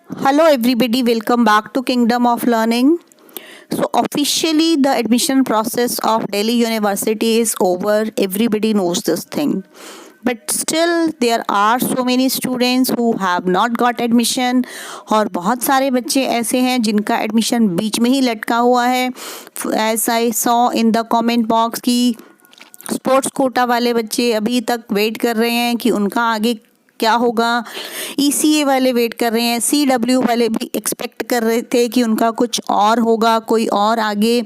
Hello everybody, welcome back to Kingdom of Learning. So officially the admission process of Delhi University is over. Everybody knows this thing. But still there are so many students who have not got admission और बहुत सारे बच्चे ऐसे हैं जिनका admission बीच में ही लटका हुआ है. As I saw in the comment box कि स्पोर्ट्स कोटा वाले बच्चे अभी तक वेट कर रहे हैं कि उनका आगे क्या होगा. ईसीए वाले वेट कर रहे हैं. सीडब्ल्यू वाले भी एक्सपेक्ट कर रहे थे कि उनका कुछ और होगा, कोई और आगे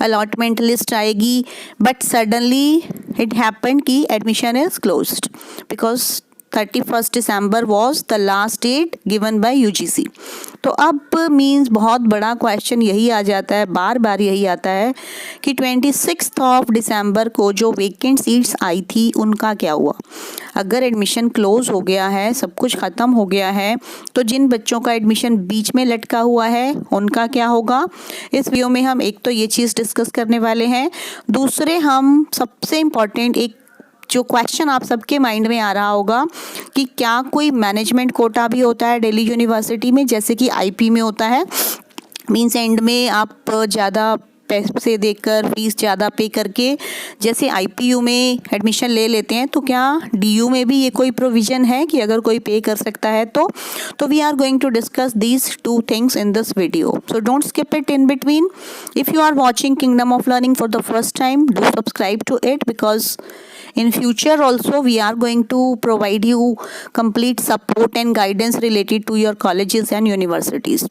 अलॉटमेंट लिस्ट आएगी. बट सडनली इट हैपेंड कि admission is closed because 31 December was the last date given by UGC. तो अब मीन्स बहुत बड़ा क्वेश्चन यही आ जाता है, बार बार यही आता है कि 26 December को जो वेकेंट सीट्स आई थी उनका क्या हुआ. अगर एडमिशन क्लोज हो गया है, सब कुछ ख़त्म हो गया है, तो जिन बच्चों का एडमिशन बीच में लटका हुआ है उनका क्या होगा. इस वीडियो में हम एक तो ये चीज़ डिस्कस करने वाले हैं. दूसरे हम सबसे इम्पॉर्टेंट एक जो क्वेश्चन आप सबके माइंड में आ रहा होगा कि क्या कोई मैनेजमेंट कोटा भी होता है दिल्ली यूनिवर्सिटी में, जैसे कि आईपी में होता है. मीन्स एंड में आप ज़्यादा पैसे देकर फीस ज़्यादा पे करके जैसे आईपीयू में एडमिशन ले लेते हैं, तो क्या डीयू में भी ये कोई प्रोविज़न है कि अगर कोई पे कर सकता है तो we are going to discuss these two things in this video. So don't skip it in between. If you are watching Kingdom of Learning for the first time, do subscribe to it because in future also we are going to provide you complete support and guidance related to your colleges and universities.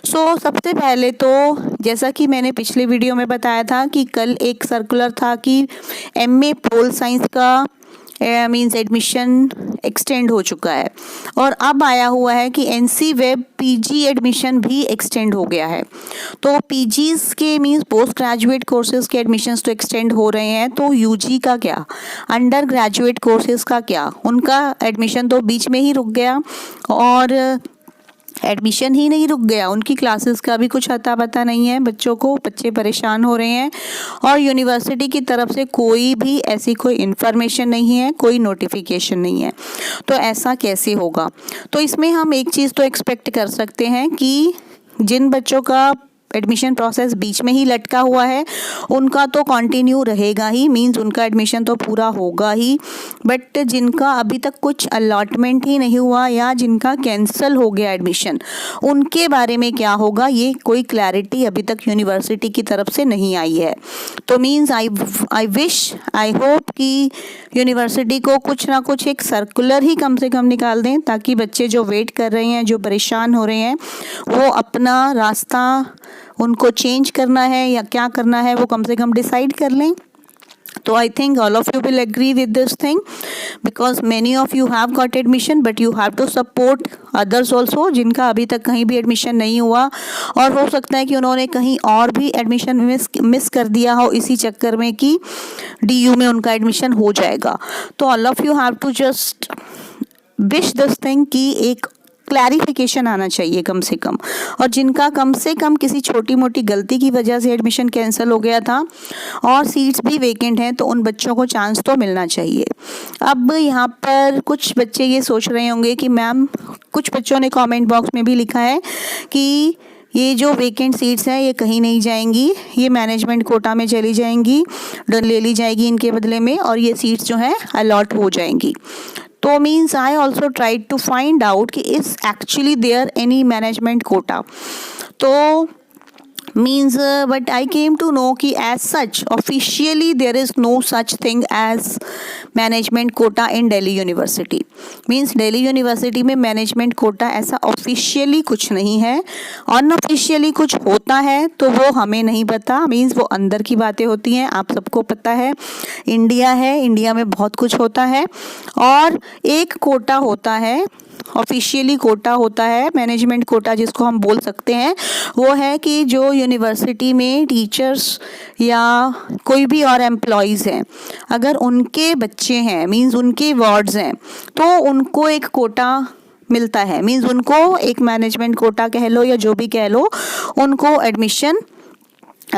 सबसे पहले तो जैसा कि मैंने पिछले video में बताया था कि कल एक सर्कुलर था कि एमए पोल साइंस का मीन्स एडमिशन एक्सटेंड हो चुका है और अब आया हुआ है कि एनसी वेब पीजी एडमिशन भी एक्सटेंड हो गया है. तो पीजीज़ के मीन्स पोस्ट ग्रेजुएट कोर्सेज़ के एडमिशन्स तो एक्सटेंड हो रहे हैं, तो यूजी का क्या, अंडर ग्रेजुएट कोर्सेज़ का क्या, उनका एडमिशन तो बीच में ही रुक गया. और एडमिशन ही नहीं रुक गया, उनकी क्लासेस का भी कुछ अता पता नहीं है बच्चों को. बच्चे परेशान हो रहे हैं और यूनिवर्सिटी की तरफ से कोई भी ऐसी कोई इन्फॉर्मेशन नहीं है, कोई नोटिफिकेशन नहीं है. तो ऐसा कैसे होगा. तो इसमें हम एक चीज़ तो एक्सपेक्ट कर सकते हैं कि जिन बच्चों का एडमिशन प्रोसेस बीच में ही लटका हुआ है उनका तो कंटिन्यू रहेगा ही, मींस उनका एडमिशन तो पूरा होगा ही. बट जिनका अभी तक कुछ अलॉटमेंट ही नहीं हुआ या जिनका कैंसिल हो गया एडमिशन, उनके बारे में क्या होगा, ये कोई क्लैरिटी अभी तक यूनिवर्सिटी की तरफ से नहीं आई है. तो means I wish, I hope कि यूनिवर्सिटी को कुछ ना कुछ एक सर्कुलर ही कम से कम निकाल दें ताकि बच्चे जो वेट कर रहे हैं, जो परेशान हो रहे हैं, वो अपना रास्ता उनको चेंज करना है या क्या करना है वो कम से कम डिसाइड कर लें. तो I think all of you will agree with this thing because many of you have got admission but you have to support others also जिनका अभी तक कहीं भी एडमिशन नहीं हुआ और हो सकता है कि उन्होंने कहीं और भी एडमिशन मिस कर दिया हो इसी चक्कर में कि डीयू में उनका एडमिशन हो जाएगा. तो all of you have to just wish this thing कि एक क्लैरिफिकेशन आना चाहिए कम से कम. और जिनका कम से कम किसी छोटी मोटी गलती की वजह से एडमिशन कैंसिल हो गया था और सीट्स भी वेकेंट हैं, तो उन बच्चों को चांस तो मिलना चाहिए. अब यहाँ पर कुछ बच्चे ये सोच रहे होंगे कि मैम, कुछ बच्चों ने कमेंट बॉक्स में भी लिखा है कि ये जो वेकेंट सीट्स हैं ये कहीं नहीं जाएंगी, ये मैनेजमेंट कोटा में चली जाएंगी, ले ली जाएगी इनके बदले में और ये सीट्स जो हैं अलॉट हो जाएंगी. तो means I also tried to find out कि is actually there any management quota. तो means but I came to know कि as such officially there is no such thing as management quota in Delhi University. means Delhi University में management quota ऐसा officially कुछ नहीं है. unofficially कुछ होता है तो वो हमें नहीं पता, means वो अंदर की बातें होती हैं. आप सबको पता है इंडिया है, इंडिया में बहुत कुछ होता है और एक कोटा होता है, ऑफिशियली कोटा होता है, मैनेजमेंट कोटा जिसको हम बोल सकते हैं. वो है कि जो यूनिवर्सिटी में टीचर्स या कोई भी और एम्प्लॉयज़ हैं, अगर उनके बच्चे हैं, मींस उनके वार्ड्स हैं, तो उनको एक कोटा मिलता है. मींस उनको एक मैनेजमेंट कोटा कह लो या जो भी कह लो, उनको एडमिशन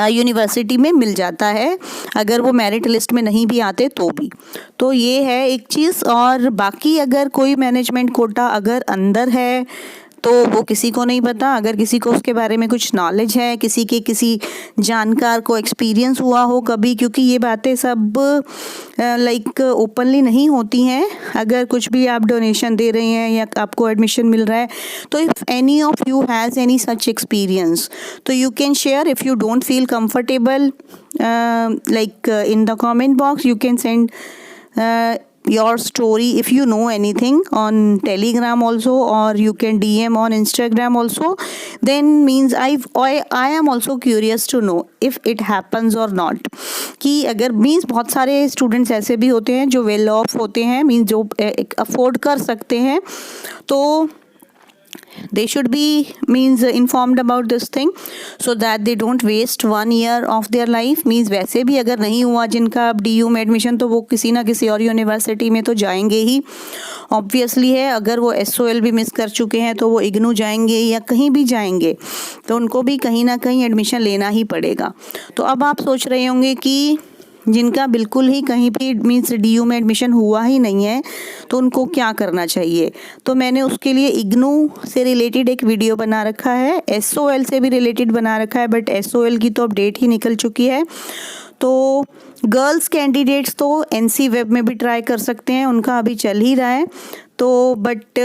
यूनिवर्सिटी में मिल जाता है अगर वो मेरिट लिस्ट में नहीं भी आते तो भी. तो ये है एक चीज़. और बाकी अगर कोई मैनेजमेंट कोटा अगर अंदर है तो वो किसी को नहीं पता। अगर किसी को उसके बारे में कुछ नॉलेज है, किसी जानकार को एक्सपीरियंस हुआ हो कभी, क्योंकि ये बातें सब लाइक ओपनली नहीं होती हैं। अगर कुछ भी आप डोनेशन दे रहे हैं या आपको एडमिशन मिल रहा है, तो if any of you has any such experience, तो you can share. If you don't feel comfortable, in the comment box you can send your story if you know anything on Telegram also, or you can DM on Instagram also. Then means I am also curious to know if it happens or not. कि अगर means बहुत सारे students ऐसे भी होते हैं जो well of होते हैं, मीन्स जो अफोर्ड कर सकते हैं, तो they should be means informed about this thing so that they don't waste 1 year of their life. means वैसे भी अगर नहीं हुआ जिनका अब DU में एडमिशन, तो वो किसी ना किसी और यूनिवर्सिटी में तो जाएंगे ही, ऑब्वियसली है. अगर वो SOL भी मिस कर चुके हैं तो वो IGNOU जाएंगे या कहीं भी जाएंगे, तो उनको भी कहीं ना कहीं एडमिशन लेना ही पड़ेगा. तो अब आप सोच रहे होंगे कि जिनका बिल्कुल ही कहीं भी मीन्स DU में एडमिशन हुआ ही नहीं है, तो उनको क्या करना चाहिए. तो मैंने उसके लिए IGNOU से रिलेटेड एक वीडियो बना रखा है, SOL से भी रिलेटेड बना रखा है, बट SOL की तो अब डेट ही निकल चुकी है. तो गर्ल्स कैंडिडेट्स तो NC वेब में भी ट्राई कर सकते हैं, उनका अभी चल ही रहा है. तो बट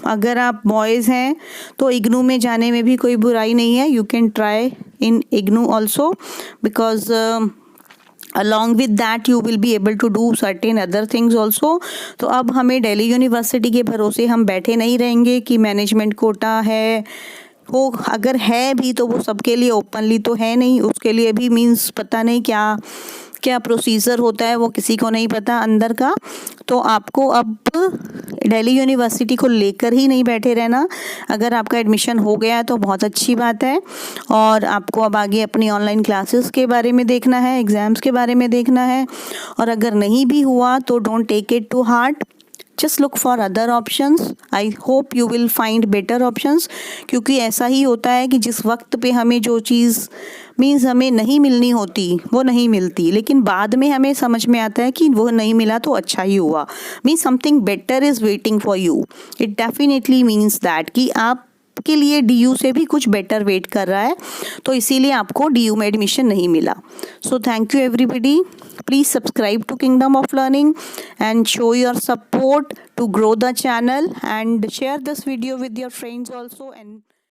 अगर आप बॉयज़ हैं तो IGNOU में जाने में भी कोई बुराई नहीं है. You can try in IGNOU also, because along with that you will be able to do certain other things also. तो अब हमें दिल्ली यूनिवर्सिटी के भरोसे हम बैठे नहीं रहेंगे कि मैनेजमेंट कोटा है, वो अगर है भी तो वो सबके लिए ओपनली तो है नहीं, उसके लिए भी मीन्स पता नहीं क्या क्या प्रोसीजर होता है, वो किसी को नहीं पता अंदर का. तो आपको अब दिल्ली यूनिवर्सिटी को लेकर ही नहीं बैठे रहना. अगर आपका एडमिशन हो गया तो बहुत अच्छी बात है, और आपको अब आगे अपनी ऑनलाइन क्लासेस के बारे में देखना है, एग्ज़ाम्स के बारे में देखना है. और अगर नहीं भी हुआ तो don't take it to heart, just look for other options. I hope you will find better options. क्योंकि ऐसा ही होता है कि जिस वक्त पे हमें जो चीज़ मीन्स हमें नहीं मिलनी होती वो नहीं मिलती, लेकिन बाद में हमें समझ में आता है कि वो नहीं मिला तो अच्छा ही हुआ. Means something better is waiting for you. It definitely means that कि आप के लिए DU से भी कुछ बेटर वेट कर रहा है, तो इसीलिए आपको DU में एडमिशन नहीं मिला. So thank you everybody. Please subscribe to Kingdom of Learning and show your support to grow the channel, and share this video with your friends also. And